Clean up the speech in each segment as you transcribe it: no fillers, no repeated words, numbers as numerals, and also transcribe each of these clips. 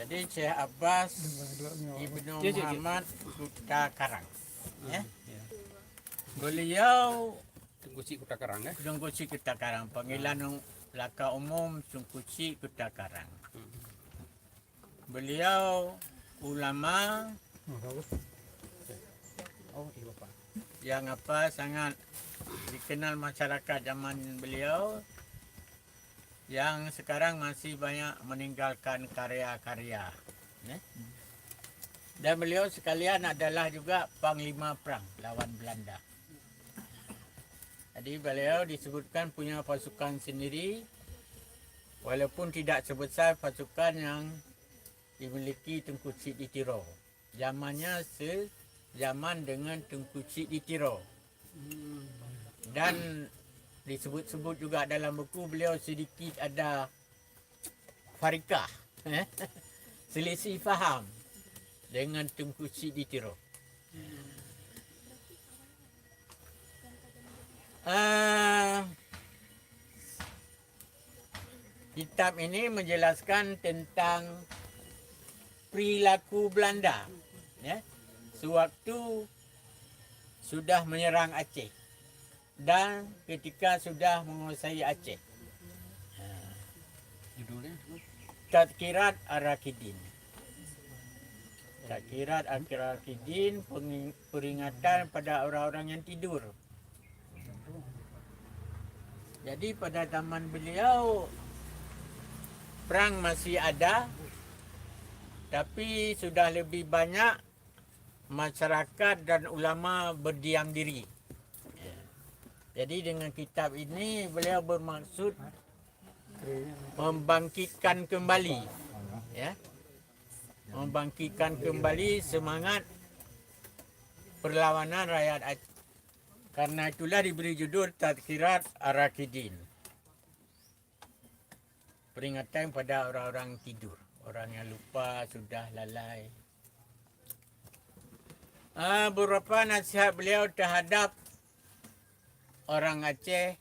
Jadi Syekh Abbas Ibnu Muhammad Kuta Karang. Ya. Beliau Tungguci Kuta Karang ya. Tungguci Kuta Karang. Panggilan laka umum Tungguci Kuta Karang. Beliau ulama yang sangat dikenal masyarakat zaman beliau, yang sekarang masih banyak meninggalkan karya-karya. Dan beliau sekalian adalah juga panglima perang lawan Belanda. Jadi beliau disebutkan punya pasukan sendiri, walaupun tidak sebesar pasukan yang dimiliki Tengku Cik di Tiro. Zamannya sezaman dengan Tengku Cik di Tiro. Dan disebut-sebut juga dalam buku beliau sedikit ada farikah, selisih faham dengan Tengku Cik di Tiro. Kitab ini menjelaskan tentang perilaku Belanda, ya, sewaktu sudah menyerang Aceh dan ketika sudah menguasai Aceh. Judulnya Tadkirat Ar-Rakidin. Tadkirat Ar-Rakidin, peringatan pada orang-orang yang tidur. Jadi pada zaman beliau perang masih ada, tapi sudah lebih banyak masyarakat dan ulama berdiam diri. Jadi dengan kitab ini beliau bermaksud membangkitkan kembali, ya, membangkitkan kembali semangat perlawanan rakyat Aceh. Karena itulah diberi judul Tadkirat Ar-Rakidin. Peringatan pada orang-orang tidur, orang yang lupa, sudah lalai. Beberapa nasihat beliau terhadap orang Aceh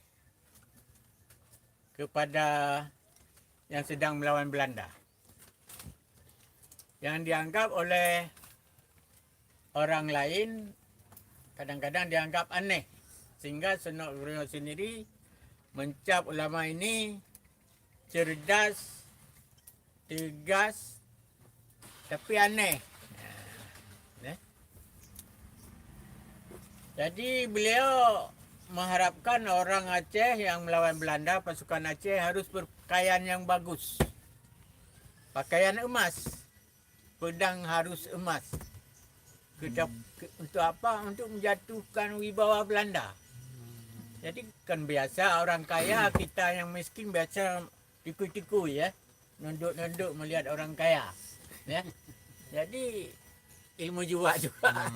kepada yang sedang melawan Belanda, yang dianggap oleh orang lain kadang-kadang dianggap aneh, sehingga Senok beliau sendiri mencap ulama ini cerdas, tegas, tapi aneh. Jadi beliau mengharapkan orang Aceh yang melawan Belanda, pasukan Aceh harus berpakaian yang bagus. Pakaian emas, pedang harus emas. Untuk apa? Untuk menjatuhkan wibawa Belanda. Jadi kan biasa orang kaya, kita yang miskin biasa tiku-tiku, ya, nunduk-nunduk melihat orang kaya, ya. Jadi ilmu jua juga.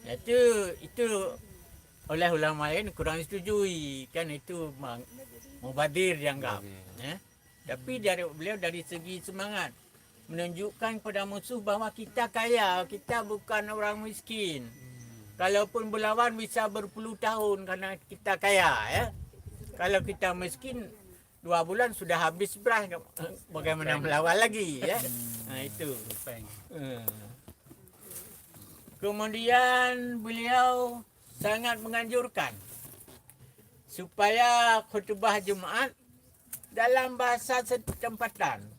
Itu oleh ulama lain kurang disetujui, kan itu mubadir dianggap, ya. Tapi beliau dari segi semangat menunjukkan kepada musuh bahawa kita kaya, kita bukan orang miskin. Kalaupun berlawan bisa berpuluh tahun kerana kita kaya, ya. Kalau kita miskin 2 bulan sudah habis beras, bagaimana melawan lagi, ya. Itu. Kemudian beliau sangat menganjurkan supaya khutbah Jumaat dalam bahasa setempatan.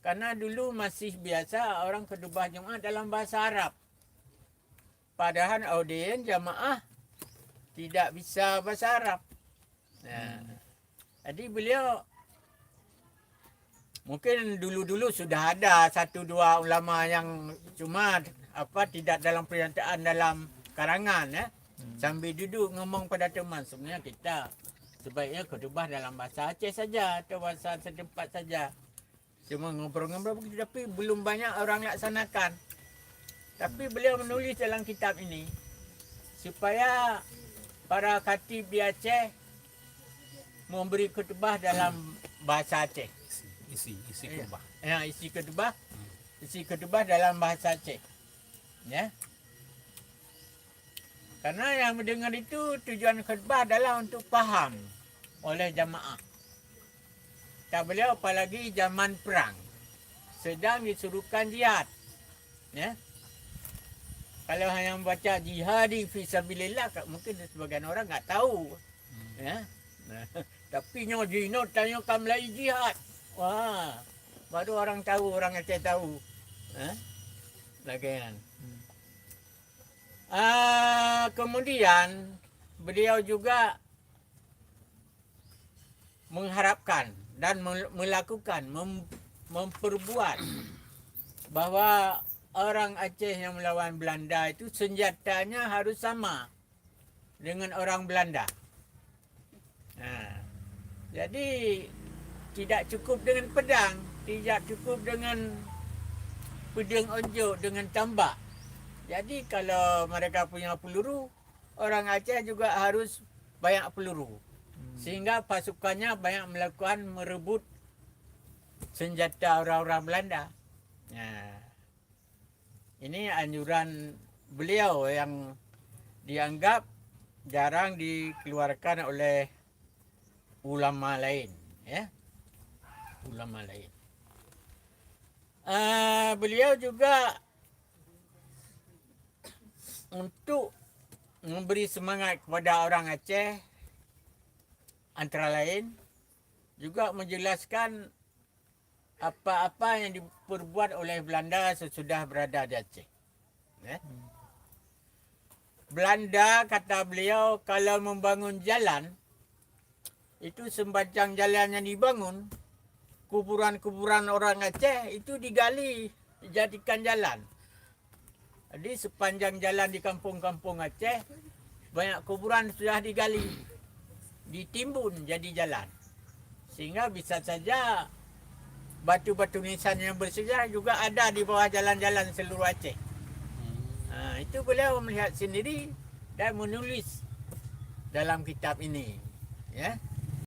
Karena dulu masih biasa orang khutbah Jumaat dalam bahasa Arab. Padahal audien jamaah tidak bisa bahasa Arab. Jadi beliau mungkin dulu-dulu sudah ada 1-2 ulama yang cuma tidak dalam pernyataan dalam karangan, ya. Sambil duduk ngomong pada teman, sebenarnya kita sebaiknya khutbah dalam bahasa Aceh saja atau bahasa setempat saja. Cuma ngobrol-ngobrol begitu, tapi belum banyak orang laksanakan. Tapi beliau menulis dalam kitab ini supaya para khatib di Aceh memberi khutbah dalam bahasa Aceh. isi khutbah. Ya, isi khutbah dalam bahasa Aceh. Ya. Karena yang mendengar itu tujuan khutbah adalah untuk faham oleh jamaah. kata beliau apalagi zaman perang sedang disuruhkan jihad. Ya. Kalau hanya membaca jihadi fi sabilillah mungkin sebagian orang enggak tahu. Ya. Nah, tapi nyo Jino tanya kamlai jihad. Wah, baru orang tahu, orang Aceh tahu. Lagian. Kemudian beliau juga mengharapkan dan melakukan, memperbuat bahwa orang Aceh yang melawan Belanda itu senjatanya harus sama dengan orang Belanda. Jadi tidak cukup dengan pedang, tidak cukup dengan pedang onjok, dengan tambak. Jadi kalau mereka punya peluru, orang Aceh juga harus banyak peluru. Sehingga pasukannya banyak melakukan merebut senjata orang-orang Belanda. Ini anjuran beliau yang dianggap jarang dikeluarkan oleh ulama lain, ya. Ulama lain. Beliau juga untuk memberi semangat kepada orang Aceh, antara lain juga menjelaskan apa-apa yang diperbuat oleh Belanda sesudah berada di Aceh. Belanda, kata beliau, kalau membangun jalan, itu sepanjang jalan yang dibangun, kuburan-kuburan orang Aceh itu digali, dijadikan jalan. Jadi sepanjang jalan di kampung-kampung Aceh, banyak kuburan sudah digali, ditimbun jadi jalan. Sehingga bisa saja batu-batu nisan yang bersejarah juga ada di bawah jalan-jalan seluruh Aceh. Itu beliau melihat sendiri dan menulis dalam kitab ini. Ya.